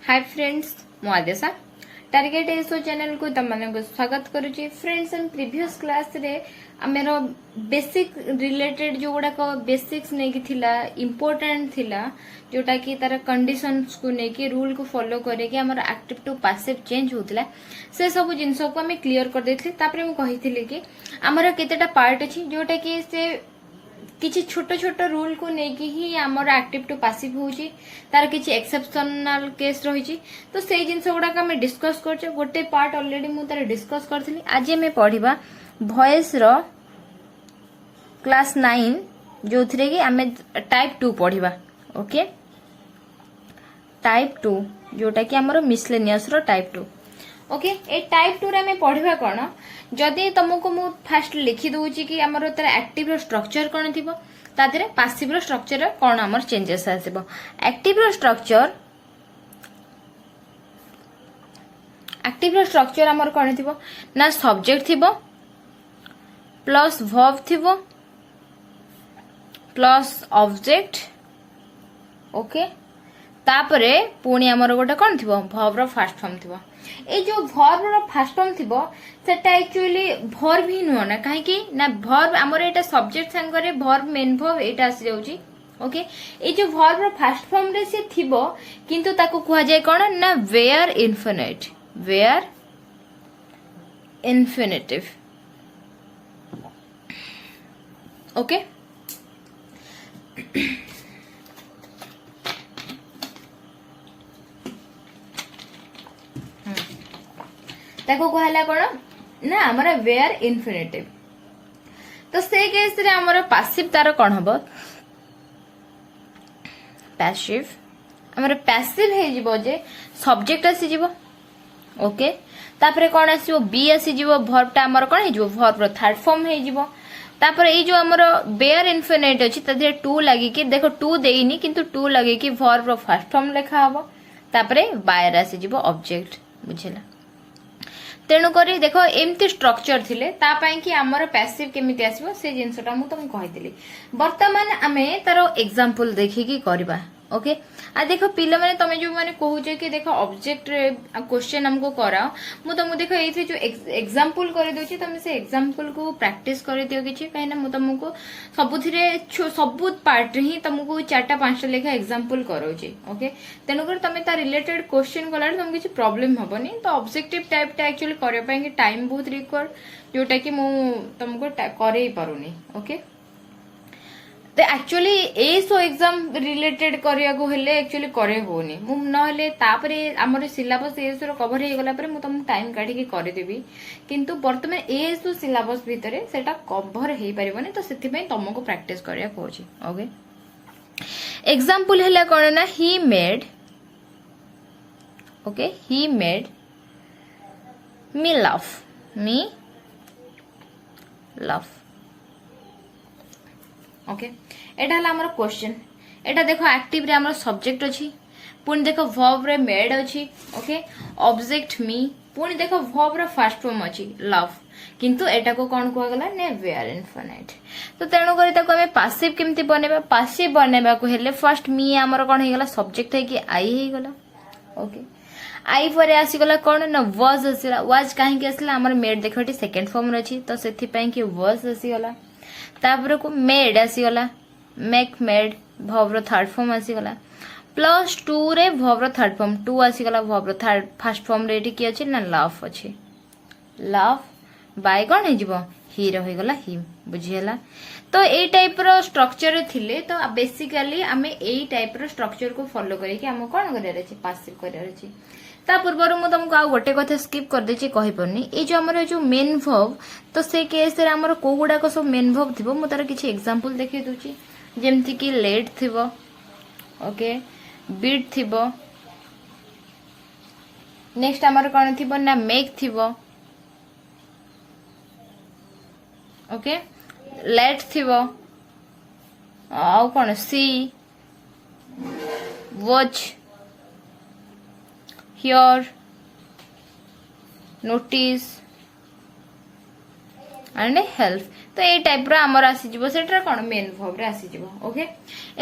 Hi friends मु आदेशा target SO channel को तुम को स्वागत करुच्ची। फ्रेंड्स हम प्रीवियस क्लास रे आमेर बेसिक रिलेटेड जो गुड़ाक बेसिक्स नहीं थिला इम्पोर्टेंट थिला जोटा कि तार कंडीशंस को लेकिन रूल को फॉलो करके आमर एक्टिव टू पैसिव चेंज होता से सब जिनस को आम क्लीयर कर देथिले। तापरे मु कहिथिले कि आमर केतेटा पार्ट अछि जोटा कि से किछि छोट छोट रूल को लेकिन ही आमर एक्टिव टू पैसिव होची तार किछि एक्सेप्शनल केस रही तो से जिनस गुड़ाक आम डिस्कस करछे। गोटे पार्ट ऑलरेडी मु तार डिस्कस करथिली। आज आम पढ़िबा वॉइस रो क्लास 9 जो थरे कि आम टाइप 2 पढ़िबा। ओके टाइप 2 जोटा कि आमर मिसलेनियस रो टाइप 2। ओके ए टाइप 2 रे आम पढ़िबा कोन जदि तुमको मु फास्ट लिखि दूची कि आमर तार एक्टिव रो स्ट्रक्चर कोन थिबो ता देरे पैसिव रो स्ट्रक्चर रे कोन आमर चेंजेस आसीबो। एक्टिव रो स्ट्रक्चर आमर कोन थिबो ना सब्जेक्ट थिबो प्लस वर्ब थिबो प्लस ऑब्जेक्ट। ओके तापरे पुणी आमर गोटे कोन थिबो वर्ब रो फर्स्ट फॉर्म थिबो। ए जो वर्ब रो फर्स्ट फॉर्म थिबो सेटा एक्चुअली वर्ब ही नुह ना कहीं ना वर्ब आमर एटा सब्जेक्ट संगरे वर्ब मेन वर्ब एटा आसी जाउची। ओके ए जो वर्ब रो फर्स्ट फॉर्म रे से थिबो किंतु ताको कुहा जाय कोन ना वेयर इन्फिनिटिव। ओके ताको कहला कोन ना हमरा वेयर इन्फिनिटिव। तो से केस रे हमरा पैसिव तार कोन हबो पैसिव हमरा पैसिव हे जिवो जे सब्जेक्ट आसी जिवो। ओके तापरे कोन आसीबो बी आसी जिवो वर्ब ता हमर कोन हे जिवो वर्ब रो थर्ड फॉर्म हे जिवो। तापर ए जो हमर वेयर इन्फिनिट अछि तदे 2 लागि कि देखो 2 देइनी किंतु 2 लागि कि वर्ब रो फर्स्ट फॉर्म लेखा हबो तापरे बायर आसी जिवो ऑब्जेक्ट बुझिला। तेणु करी देखो एमती स्ट्रक्चर थिले ता पई कि हमर पैसिव केमिति आसीबो से जिंसटा मु तुम कहितली। वर्तमान आमे तारो एग्जांपल देखि कि करबा। ओके आ देखो पिला माने तमे जो माने कहूचे कि देखो ऑब्जेक्ट क्वेश्चन हमको कराओ मु तुम देखो एथि जो एग्जांपल कर दोची तमे से एग्जांपल को प्रैक्टिस कर दियो किछि कहिना मु तुमको सबुथिरे सबु पार्ट ही तुमको 4टा 5टा लेखा एग्जांपल करोची। ओके तेनु कर तमे ता रिलेटेड क्वेश्चन कला तुम किछि प्रॉब्लम हबनी। तो ऑब्जेक्टिव टाइप टा एक्चुअली करे पई कि टाइम बहुत रिक्वायर जोटा कि मु तुमको करे पारुनी। ओके तो एक्चुअली एसो एग्जाम रिलेटेड करिया को हेले एक्चुअली करे होनी मु नहले तापरे हमर सिलेबस एसो कवर हे गला परे मु तुम टाइम काढी के करे देबी किंतु वर्तमान एसो सिलेबस भितरे सेटा कवर हे परिबनी। तो सेति पई तुमको प्रैक्टिस करिया कोची। ओके एग्जांपल हेला कोन ना he made me love. Okay एटा हला हमर क्वेश्चन। एटा देखो एक्टिव रे हमर सब्जेक्ट अछि पुनी देखो वर्ब रे मेड अछि। ओके ऑब्जेक्ट मी पुनी देखो वर्ब रे फर्स्ट फॉर्म अछि लव किंतु एटा को कोन कुआ गला ने वेयर इन्फिनिट। तो तेणु करी ताको हमें पैसिव केमति बनेबा पैसिव बनेबा को हेले फर्स्ट मी हमर कोन हे गला सब्जेक्ट है कि आई हे गला। ओके आई पर आसी गला कोन ना वाज आसीला वाज काहे के आसीला हमर मेड देखो एटी सेकंड फॉर्म रे अछि तो सेथि पई कि वाज आसी गला। तापर को मेड आसी गला मेक मेड वर्ब रो थर्ड फॉर्म आसी गला प्लस 2 रे वर्ब रो थर्ड फॉर्म 2 आसी गला वर्ब रो थर्ड फर्स्ट फॉर्म रे एटी की अछि ना लव अछि। लव बाय कोन हे जिवो ही रहि गला हिम बुझियला। तो ए टाइप रो स्ट्रक्चर थिले तो बेसिकली हमें ए टाइप रो स्ट्रक्चर को फॉलो करी कि हम कोन करिया अछि पैसिव करिया अछि। ता पूर्वर मु तुमको आ गोटे कथा स्किप कर देछि कहि परनी ए जो हमर जो मेन वर्ब तो से केस रे हमर को गुडा को सब मेन वर्ब थिबो मु तार किछि एग्जांपल देखि दोछि जेमति कि लेट थिबो। ओके बीट थिबो नेक्स्ट हमर कोन थिबो ना मेक थिबो। ओके लेट थिबो आ कोन see watch hear notice and help. तो ये टाइप रो हमर आसी जिवो सेटा कोन मेन वर्ब रे आसी जिवो। ओके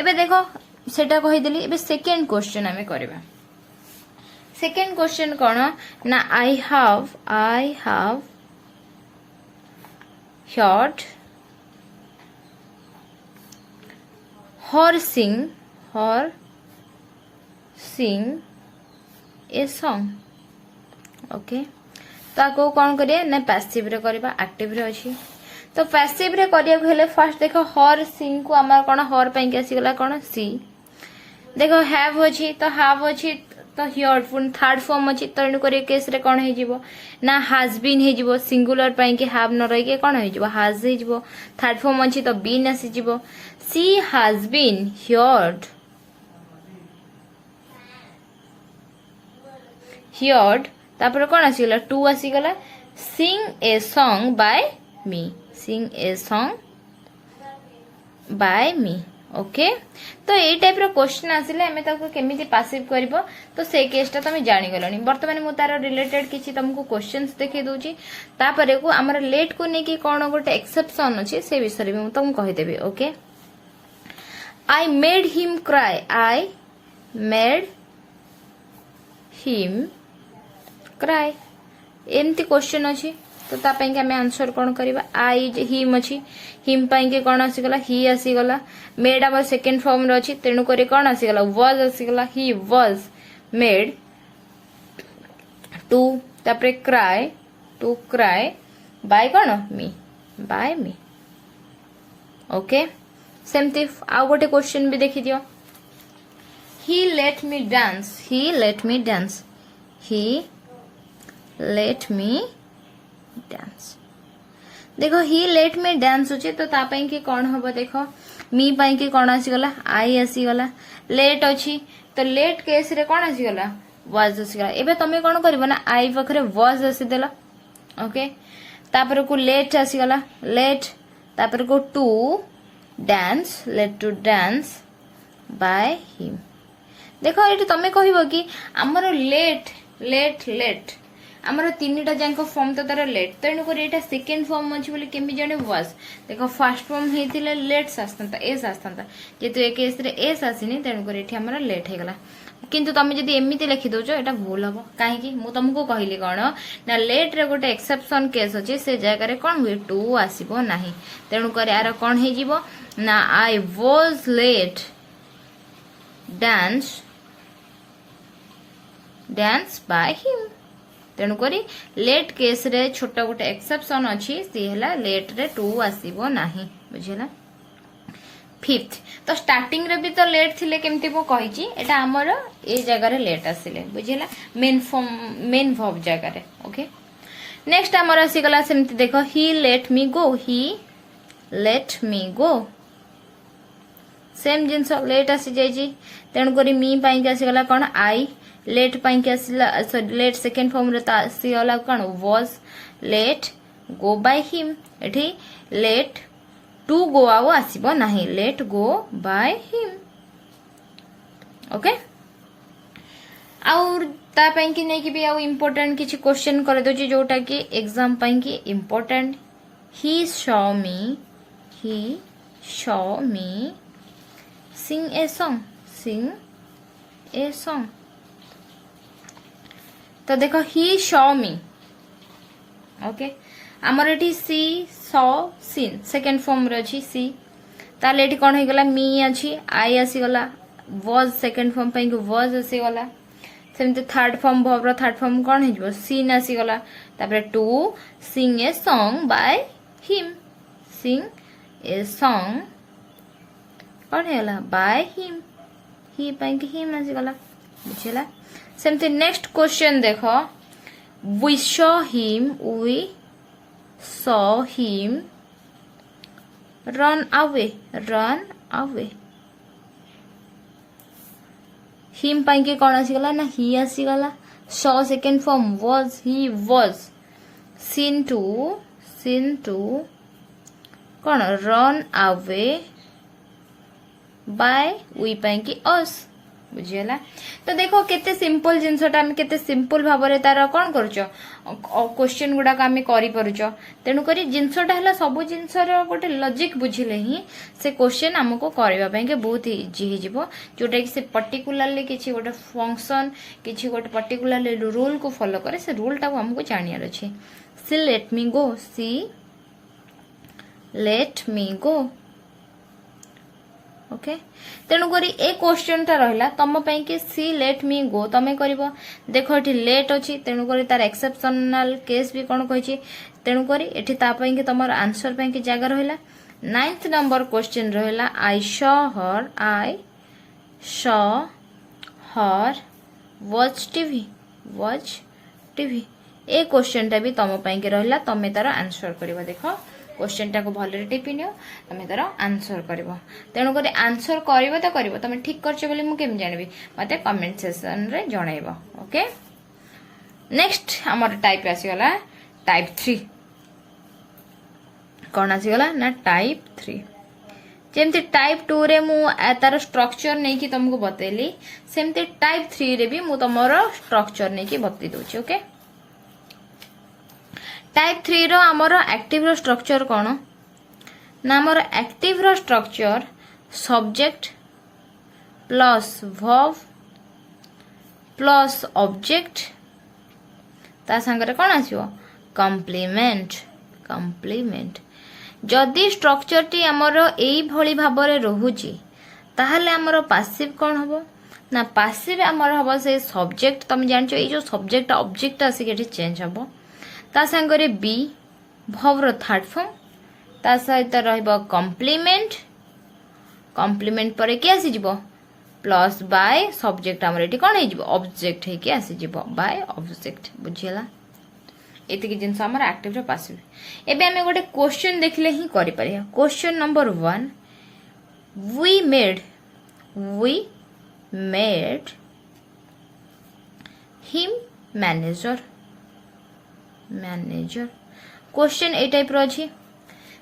एबे देखो सेटा कहि देली एबे सेकंड क्वेश्चन हमें करबा। सेकेंड क्वेश्चन कौन ना I have heard her sing a song. Okay तो आको कौन करिए ना पैसिव रे करबा एक्टिव रे अछि। तो पैसिव रे करिया हेले फर्स्ट देखो हर सिंग को हमर कोन हर पई के आसी गला कोन सी। देखो हैव अछि तो हैव अछि तो हियर पुन थर्ड फॉर्म अछि तो इन करे केस रे कोन हे जिवो ना हैज बीन हे जिवो सिंगुलर पई के हैव न रही के कोन हे जिवो हैज हे जिवो। थर्ड फॉर्म अछि तो बीन आसी जिवो सी हैज बीन हियर्ड तापर कौन आसीगला टू आसीगला sing a song by me. Okay तो ये टाइप रो क्वेश्चन आसिले हमें ताको केमिति पासिव करबो तो से केसटा तुम जानि गलनी। वर्तमान मु तार रिलेटेड किछि तुमको क्वेश्चंस देखै दोची तापरे को हमर लेट को ने कि कोन गोटे एक्सेप्शन अछि से विषय में तुम कहि देबे। Okay I made him cry एमती क्वेश्चन अछि तो ता पई के हमें आंसर कोन करबा आई हिम अछि हिम पई के कोन आसी गला ही आसी गला मेड हमर सेकंड फॉर्म रे अछि तेनु करे कोन आसी गला वाज आसी गला ही वाज मेड टू तापरे क्राई टू क्राई बाय कोन बाय मी। ओके सेमती आ गोटे क्वेश्चन भी देखि दियो ही लेट मी डांस देखो ही लेट मी डांस होचे तो ता पई के कोन हबो देखो मी पई के कोन आसी गला आई आसी गला लेट अछि तो लेट केस रे कोन आसी गला वाज आसी गला। एबे तमे कोन करबो ना आई पखरे वाज आसी देला। ओके तापर को लेट आसी गला लेट तापर को to dance let to dance by him. देखो ये तमे कहबो कि हमर लेट हमर तीनटा जांक फॉर्म तो तार लेट तेणु कर एटा सेकंड फॉर्म अछि बोले केमि जाने वाज। देखो फर्स्ट फॉर्म हेतिले लेट आस्तंता एस आस्तंता जेतु एक केस रे एस आसीनी तेणु कर एठी हमर लेट हे गला। किंतु तमे जदी एमिति लिखि दोजो एटा भूल हबो काहे कि मु तुमको कहली कोन ना लेट रे गोटे एक्सेप्शन केस अछि से जगह रे कोन हुए टू आसीबो नाही तेणु कर यार कोन हे जिवो ना I was let dance by him. तेणु करी लेट केस रे छोटा गोटे एक्सेप्शन अछि सी हला लेट रे टू आसीबो नाही बुझिला। फिफ्थ तो स्टार्टिंग रे भी तो लेट थिले केमती को कहि छी एटा हमर ए जगह रे लेट आसीले बुझिला मेन वर्ब जगह रे। ओके नेक्स्ट हमर आसी गला सेमती देखो ही लेट मी गो सेम जिंस लेट आसी जाई छी तेणु करी मी पई के आसी गला कोन आई लेट पई के आसीला सॉरी लेट सेकंड फॉर्म रे ता आसी गला कोन was let go by him एठी लेट टू गो आउ आसीबो नाही let go by him. Okay और ता पई कि नै कि भी आउ इंपोर्टेंट किछि क्वेश्चन कर दो छी जोटा कि एग्जाम पई कि important he show me sing a song तो देखो ही शो मी। ओके हमर एठी सी सॉ सीन सेकंड फॉर्म रे अछि सी ताले एठी कोन हे गला मी अछि आई आसी गला वाज सेकंड फॉर्म पई को वाज आसी गला सेमते थर्ड फॉर्म वर्ब रो थर्ड फॉर्म कोन हे जबो सीन आसी गला तापर to sing a song by him कोन हे गला बाय हिम ही पई के हिम आसी गला बुझिला। सेमते नेक्स्ट क्वेश्चन देखो we saw him run away him पई के कोन आसी गला ना ही आसी गला saw second form was seen to cone run away by we पई के us बुझीगला। तो देखो केते सिंपल जिनसटा आम केते सिंपल भाव में तार कौन करुच क्वेश्चन गुड़ाक आम करूच। तेणुक जिनसटा है सब जिनसर गोटे लॉजिक बुझिले ही से क्वेश्चन आमको करने बहुत इजी हो जोटा कि से पर्टिकुलारली किसी गोटे फंक्शन किसी गोटे पर्टिकुलारली रूल को फॉलो करे से रूल टाको आमको जानियार अच्छे। सी लेट मी गो, सी लेट मी गो। ओके तेणुक ए क्वेश्चन टा रहा तुम कि सी लेट मी गो तुम कर देख ये लेट अच्छी तेणुक तार एक्सेप्शनल केस भी कौन कही तेणुक ये तुम आंसर की जगह रहा। 9th नंबर क्वेश्चन रहा आई शॉ हर वॉच टीवी ए क्वेश्चन टा भी तुम कि रहा तुम तार आंसर कर देख क्वेश्चन टाक भले टिपि नियो तुम तार आंसर कर तेणुक आंसर कर तो कर तुम ठीक कर मुझे जानवी मत कमेंट सेक्शन रे जनइब। ओके नेक्स्ट आमर टाइप आसीगला टाइप 3 कौन आसीगला ना टाइप 3 जमती टाइप 2 रे मु तार स्ट्रक्चर नहीं कि तुमको बतेली सेमती टाइप 3 रे भी मु तुमर स्ट्रक्चर नहीं कि बतई दूची। ओके टाइप 3 रो आमर एक्टिव रो स्ट्रक्चर कौन ना आमर एक्टिव रो structure subject plus verb plus object ता संगे कौन आसीबो कॉम्प्लीमेंट। जदि स्ट्रक्चर टी आमर एई भली भाबरे रहुची ताहले आमर पासिव कौन हबो ना पासिव आमर हबो से सब्जेक्ट तुम जानचो ए जो सब्जेक्ट ऑब्जेक्ट आसी के चेंज हबो ता संगरे बी भवर थर्ड फॉर्म ता सहित रहइबो कॉम्प्लीमेंट पर के आसी जिवो प्लस बाय सब्जेक्ट हमर एटी कोन हे जिवो ऑब्जेक्ट हे के आसी जिवो बाय ऑब्जेक्ट बुझियला। एति कि जिंस हमर एक्टिव रो पासिव एबे हमें गोटे क्वेश्चन देखले ही करि परिया। Question number 1 we made him manager question ए टाइप रो अछि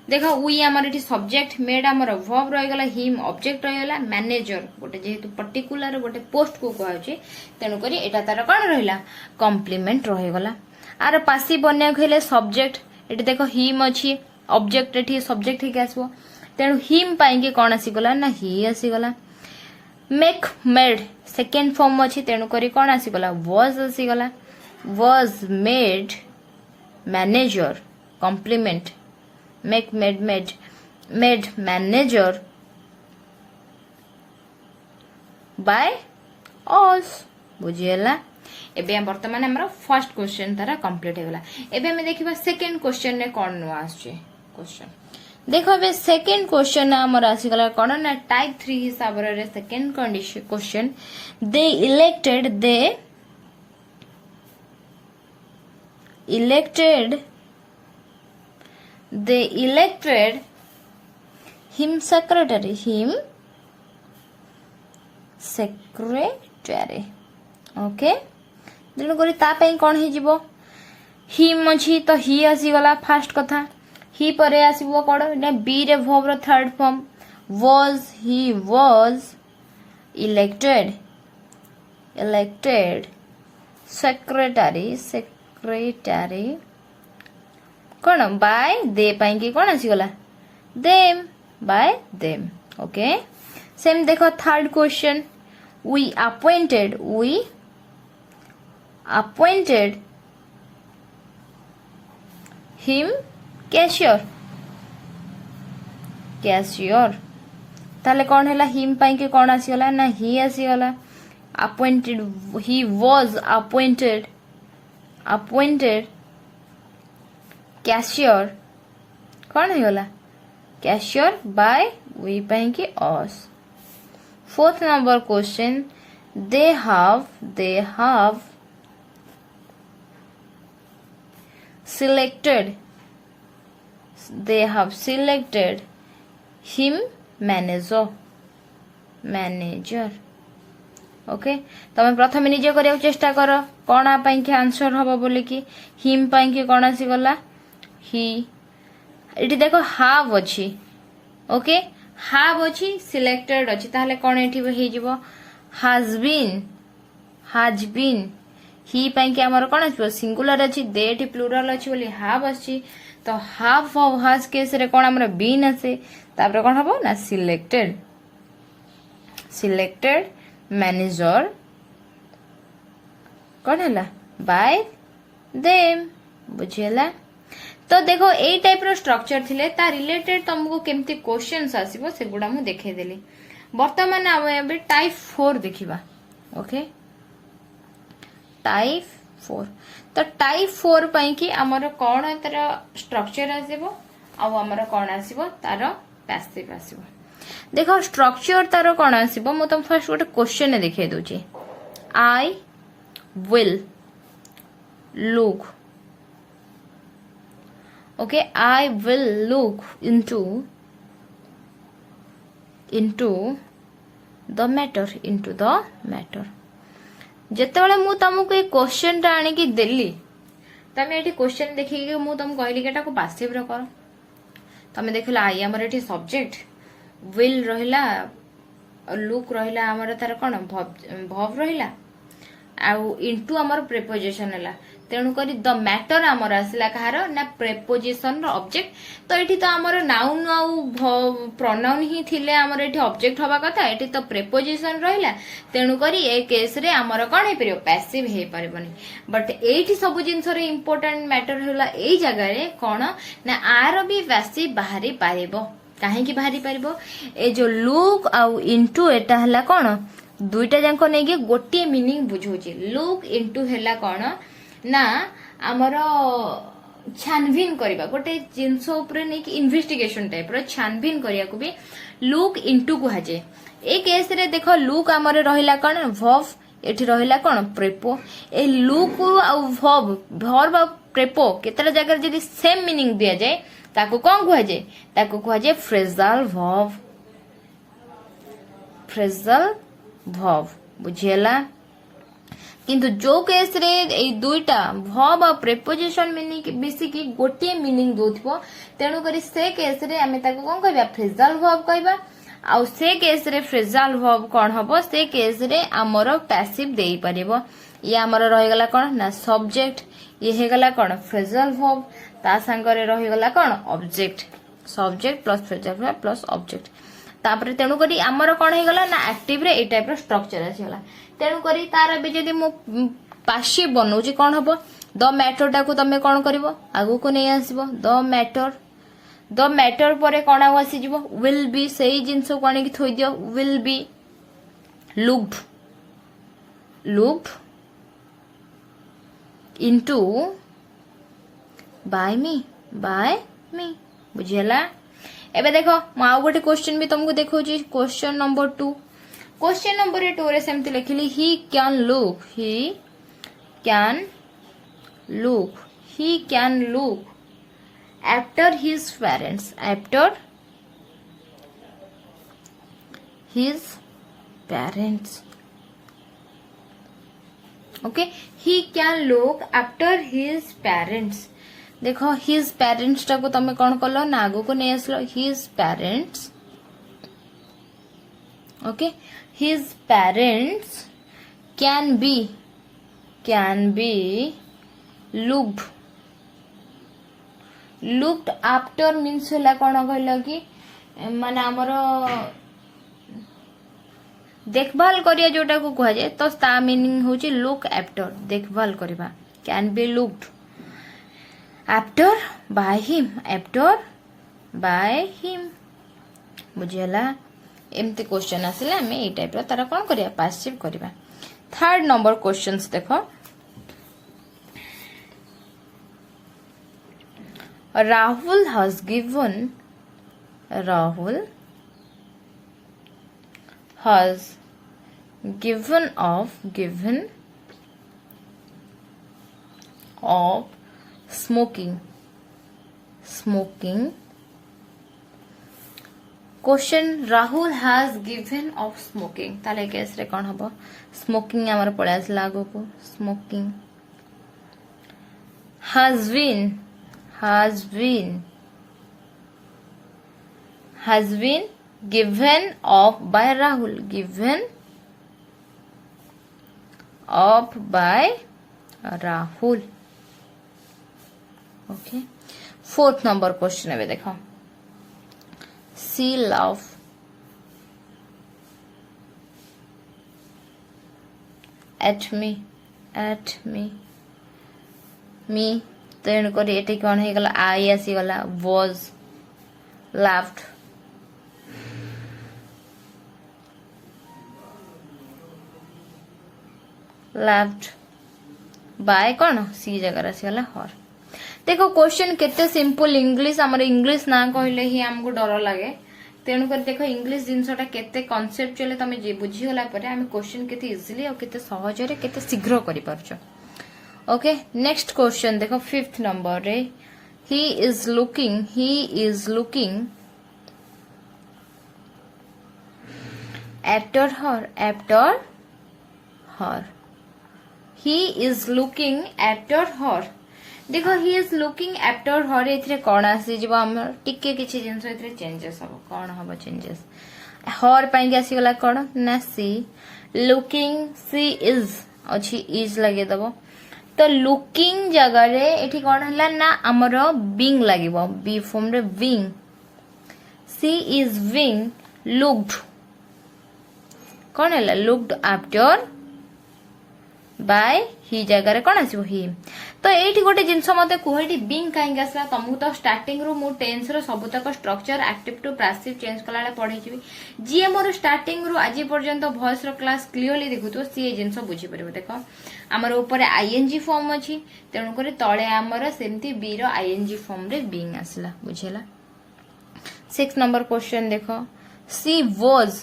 देखो वी हमर एटी सब्जेक्ट मेड हमर वर्ब रह गला हिम ऑब्जेक्ट रह गला मैनेजर गोटे जेहेतु पर्टिकुलर गोटे पोस्ट को कहै छै तेनु करी एटा तार कोन रहिला कॉम्प्लीमेंट रह गला। आर पासिव बन्या कहले सब्जेक्ट एटी देखो हिम अछि ऑब्जेक्ट एटी सब्जेक्ट ही आसबो तेनु हिम पाई के कोन आसी गला ना ही आसी गला। मेक मेड सेकंड फॉर्म अछि तेनु करी कोन आसी गला वाज आसी गला was made manager complement make made manager by us बुझियला। एबे हम वर्तमान हमर फर्स्ट क्वेश्चन तारा कंप्लीट हो गला। एबे हम देखिबा सेकंड क्वेश्चन ने कोन नो आछे क्वेश्चन देखो बे सेकंड क्वेश्चन हमर आसी गला कोन ना टाइप 3 हिसाब रे सेकंड कंडीशन क्वेश्चन दे elected him secretary ओके तेणु करी ता पई कोन हे जिवो हिम अछि तो ही आसी गला फर्स्ट कथा ही परे आसीबो कोड ने बी रे वर्ब रो third form he was elected secretary कौन बाय दे पाई कि कौन आसी गला them by them. Okay same देखो third question we appointed him cashier ताले कौन हैला हिम पाई के कौन आसी गला ना ही आसी गला appointed he was appointed cashier कौन है गला कैशियर बाय वी पाई के us। Fourth number question they have selected him manager okay तमे प्रथम निजे करिया चेष्टा कर कोना पाई के आंसर हबो बोली कि हिम पाई के कोन आसी गला ही एटी देखो हाव अछि ओके हाव अछि सिलेक्टेड अछि ताले कोन एठी हे जिवो has been ही पाई कि हमर कोन आछो सिंगुलर अछि दे एठी प्लुरल अछि बोली have अछि तो half of has केस रे कोन हमर been आसे तापर कोन हबो ना सिलेक्टेड मैनेजर कोन हला बाय देम बुझियला। तो देखो ए टाइप रो स्ट्रक्चर थिले ता रिलेटेड तुमको केमती क्वेश्चंस आसीबो से गुडा मु देखे देली। वर्तमान हम अबे टाइप 4 देखिबा। ओके टाइप 4 तो टाइप 4 पई कि हमर कोन तर स्ट्रक्चर आसीबो आ हमर कोन आसीबो तार पैसिव आसीबो। देखो स्ट्रक्चर तार कोन आसीबो मु तुम फर्स्ट गोटे क्वेश्चन देखे दोची I will look okay I will look into the matter जेतेबेले मु तुमको ये क्वेश्चन टा आनी की देली तमे एठी क्वेश्चन देखि के मु तुम कहली केटा को पासिव रो करो तमे देखला आई हमर एठी सब्जेक्ट विल रहिला लुक रहिला हमर तार कोन भव रहिला आउ इनटू हमर प्रीपोजिशन हला तेणु करी द मैटर हमर आसला कहार ना प्रीपोजिशन रो ऑब्जेक्ट तो एठी तो हमर नाउन आउ प्रोनाउन ही थिले हमर एठी ऑब्जेक्ट होबा कथा एठी तो प्रीपोजिशन रहिला तेणु करी ए केस रे हमर कोन हे परियो पैसिव हे परबनी बट एठी सब जिंस रे इंपोर्टेंट मैटर होला एई जगह रे कोन ना आर भी पैसिव बाहरी पारिबो काहे की बाहरी पारिबो ए जो लुक आउ इनटू एटा हला कोन दुईटा जांको नै के गोटे मीनिंग बुझौची लुक इनटू हेला कोन ना हमर छानबीन करबा गोटे जिंस ऊपर नै कि इन्वेस्टिगेशन टाइप रो छानबीन करिया को भी लुक इनटू को हाजे ए केस रे देखो लुक हमर रहिला कोन वर्ब एठी रहिला कोन प्रेपो ए लुक आ वर्ब आ प्रेपो केतरा जगह जदी सेम मीनिंग दिया जाए ताको कोन को हाजे ताको को हाजे फ्रेजल वर्ब बुझियला किंतु जो केस रे ए दुईटा वर्ब आ प्रीपोजिशन मीनिंग बेसी की गोटे मीनिंग दोथबो तेनु करी से केस रे हमें ताको कोन कहबा फ्रेजल वर्ब कहबा आ से केस रे फ्रेजल वर्ब कोन हबो से केस रे हमरो पैसिव देई परिबो ये हमरो रहि गला कोन ना सब्जेक्ट ये हे गला कोन फ्रेजल वर्ब ता संग रे रहि गला कोन object subject plus phrasal verb plus object तापर तेणु करी हमर कोन हे गला ना एक्टिव रे ए टाइप रो स्ट्रक्चर आसीला तेणु करी तार बे जदी मु पासिव बनौची कोन हबो द मैटर टा को तमे कोन करबो आगु को नै आसीबो द मैटर परे कोन आसी जिवो विल बी सेही जिंस को आनी की थोइ दियो will be looked into by me बुझियला। एबे देखो मु आउ गोटे क्वेश्चन भी तुमको देखौची क्वेश्चन नंबर 2 क्वेश्चन नंबर 2 रे सेमति लिखिली he can look after his parents okay he can look after his parents देखो हिज पेरेंट्स टा को तमे कोन करलो ना आगो को नै आसलो his parents okay his parents can be looked after means होला कोन कहलो कि माने हमरो देखभाल करिया जोटा को कहा जाए तो ता मीनिंग होची लुक आफ्टर देखभाल करबा can be looked after by him बुझियला एमती क्वेश्चन आसिले हमें ए टाइप रो तारा कोन करिया पासिव करबा। थर्ड नंबर क्वेश्चंस देखो Rahul has given of smoking question Rahul has given of smoking ताले केस रे कोन हबो स्मोकिंग हमर पळे आसला आगो को smoking has been given of by Rahul given of by Rahul. Okay, 4th number question है देखो, सी लव एट मी तेणु कर ये कौन हो गला, आई आसीगला, वाज, लाफ्ड, बाय कौन सी जगह आसीगला हर। देखो क्वेश्चन केते सिंपल, इंग्लिश आमर इंग्लिश ना कहले ही हमको डर लगे, तेणु कर देखो इंग्लिश जिनसटा केते कॉन्सेप्चुअली तमे बुझी गला परे आमे क्वेश्चन केते इजीली और केते सहज रे केते शीघ्र करि पारछो। ओके, नेक्स्ट क्वेश्चन देखो 5th नंबर रे, he is looking after her, he is looking after her. देखो he is looking after her एथरे कोन आसी जीव हमर टिके किछि जिंस एथरे चेंजेस हो, कोन हबो चेंजेस, हर पई के आसी गला कोन ना सी, लुकिंग सी इज अछि इज लगे दबो, तो लुकिंग जगह रे एठी कोन हला ना हमर बीइंग लागिबो, बी फॉर्म रे being, she is being looked, कोन हला लुक्ड आफ्टर बाय ही जगह रे कोन आसीबो ही। तो एठी गोटे जिंस मते कुहेटी बीइंग काहे आसला, तुमको तो स्टार्टिंग रो मो टेंस रो सब तक structure active to passive change कलाले पढै छिबी, जी मोर स्टार्टिंग रो आज पर्यंत वॉइस रो क्लास क्लियरली देखुतो सी जिंस बुझी परबो। देखो हमर ऊपर आईएनजी फॉर्म अछि, तेणु करे तळे हमर सेमती बी रो आईएनजी फॉर्म रे बीइंग आसला, बुझेला। 6 नंबर क्वेश्चन देखो, she was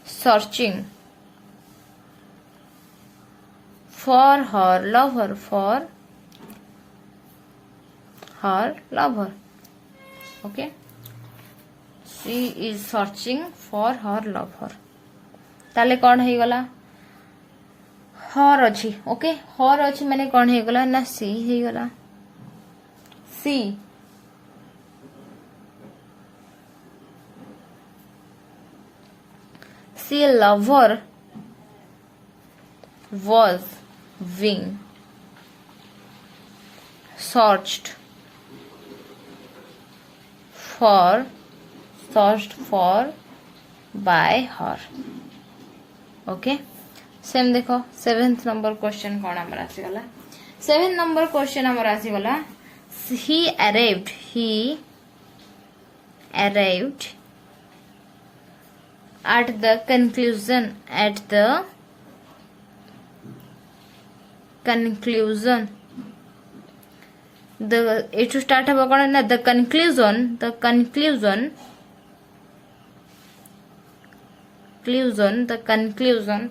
searching for her lover, okay, she is searching for her lover, ताले कौन है गला हर अछि, ओके, हर अछि माने कौन है गला ना सी है गला, सी lover was being searched for by her। Okay, same देखो 7th नंबर क्वेश्चन कौन हमर आसी गला, 7th नंबर क्वेश्चन हमर आसी गला, he arrived at the conclusion the it to start haba kona na the conclusion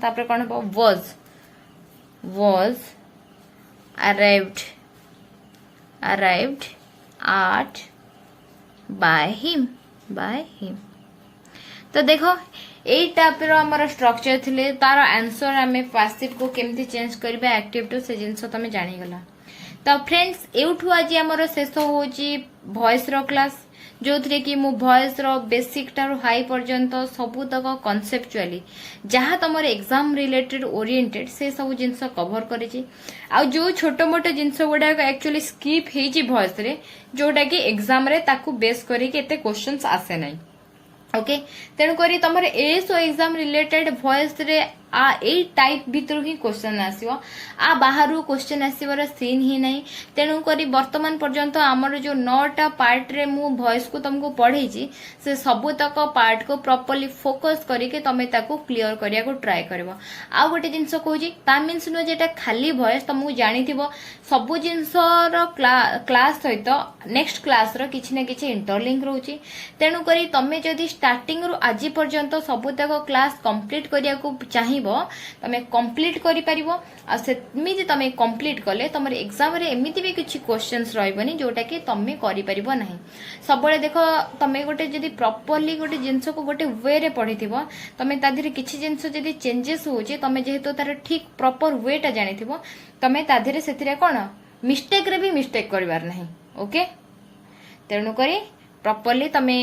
तापर कौन हबो was arrived at by him। तो देखो एई टाइप रो हमर स्ट्रक्चर थिले, तार आंसर हमें पैसिव को केमती चेंज करबा एक्टिव टू से जिंस तमे जानि गला। तो फ्रेंड्स एउठु आज हमर शेष होची वॉइस रो क्लास, जो थरे कि मु वॉइस रो बेसिक टारु हाई पर्यंत सबु तक कॉन्सेप्चुअली जहां तमर एग्जाम रिलेटेड ओरिएंटेड से सब जिंस कवर करिछि, आ जो छोटो मोटो जिंस गुडा एक्चुअली स्किप हेछि वॉइस रे, जोटा कि एग्जाम रे ताकू बेस करी के एते क्वेश्चंस आसे नै। ओके, तेणु करी तमर एसो एग्जाम रिलेटेड वॉइस रे आ ए टाइप भीतर ही क्वेश्चन आसीबो, आ बाहरु क्वेश्चन आसीबर सीन ही नहीं। तेणु करी वर्तमान पर्यंत आमर जो 9टा पार्ट रे मु वॉइस को तुमको पढ़ेछि से सबु तक पार्ट को प्रॉपर्ली फोकस करके तमे ताको क्लियर करिया को ट्राई करबो। आ गोटे जिंस कहूजी ता मीन्स नो जेटा खाली वॉइस तुमको जानिथिबो सबु जिंस रो क्लास सहित नेक्स्ट क्लास रो किछि ना किछि इंटरलिंक रहउची। तेणु करी तमे जदी स्टार्टिंग रो आज पर्यंत सबु तक क्लास कंप्लीट करिया को चाहि तमे कंप्लीट करि परिबो, आ सेमिति तमे कंप्लीट कले तमर एग्जाम रे एमिति भी किछि क्वेश्चंस रहइबनी जोटा कि तमे करि परिबो नाही। सबले देखो तमे गोटे जदी प्रॉपर्ली गोटे जिंस को गोटे वे रे पढिथिबो, तमे ताधिरे किछि जिंस जदी चेंजेस होउची तमे जेहेतु तार ठीक प्रॉपर वे टा जानिथिबो, तमे ताधिरे सेथिरे कोन मिस्टेक रे भी मिस्टेक करिवार नाही। ओके, तेणु करी प्रॉपरली तमे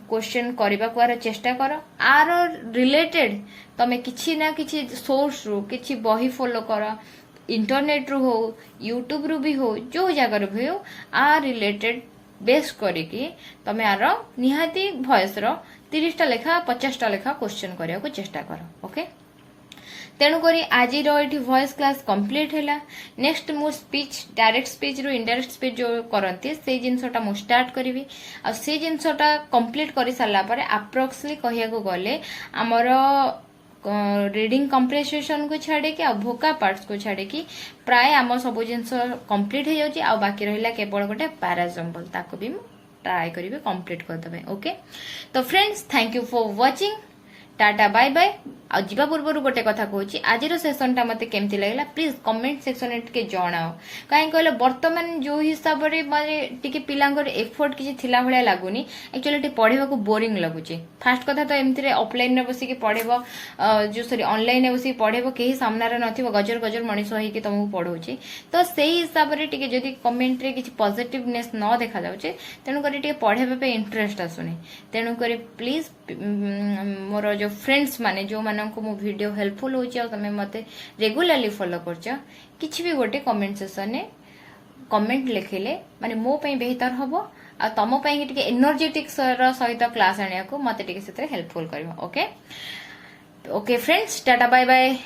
क्वेश्चन करबा को चेष्टा कर आर रिलेटेड तमे किछि ना किछि सोर्स रु किछि बही फॉलो कर इंटरनेट रु हो यूट्यूब रु भी हो जो जगह रु भी हो आ रिलेटेड बेस करिकी तमे आर निहाती वॉइस रो 30टा लेखा 50टा लेखा क्वेश्चन करिया को चेष्टा कर ओके तेणुकरी आज ये वॉइस क्लास कंप्लीट है नेक्स्ट मु स्पीच डायरेक्ट स्पीच रु इनडायरेक्ट स्पीच जो करती से जिनसटा मु स्टार्ट करी आ से जिनसटा कंप्लीट कर सारा पर अप्रोक्सली कहिया को गले आमर रीडिंग कंप्रेसेशन को छाड़े कि भोका पार्ट्स को छाड़े कि प्राय आम सब जिनस कंप्लीट हो जाउची आ बाकी रहिला केवल गोटे पैराजम्बल ताको भी ट्राई करी कंप्लीट करदे ओके तो friends thank you for watching tata bye bye आ जीवा पूर्व गोटे कथा कहूँ आज सेसन टा मते केमती लगला प्लीज कमेंट सेक्शन में टिके जणाओ कहीं कहले वर्तमान जो हिसाब रे माने टिके पिलांगर एफर्ट किछि थिला भलिया लागुनी एक्चुअली टे पढेबा को बोरिंग लागुची फास्ट कथा तो एमती रे ऑफलाइन रे बसी के पढेबो जो सॉरी ऑनलाइन रे बसी पढेबो केही सामना रे नथिबो गजर गजर मनीष होई कि तुमको पढौची तो सेही हिसाब रे टिके जदी कमेंट रे किछि पॉजिटिवनेस न देखा जाउचे तेनु करी टिके पढेबा पे इंटरेस्ट आसुनी तेनु करी प्लीज मोर जो फ्रेंड्स माने जो माननको मो वीडियो हेल्पफुल होची और तमे मते रेगुलरली फॉलो करछ किछि भी गोटे कमेंट सेक्शन ने कमेंट लिखिले माने मो पई बेहतर हबो आ तमो पई टिके एनर्जेटिक सहित क्लास आनिया को मते टिके सेते हेल्पफुल करबो okay okay friends tata bye bye.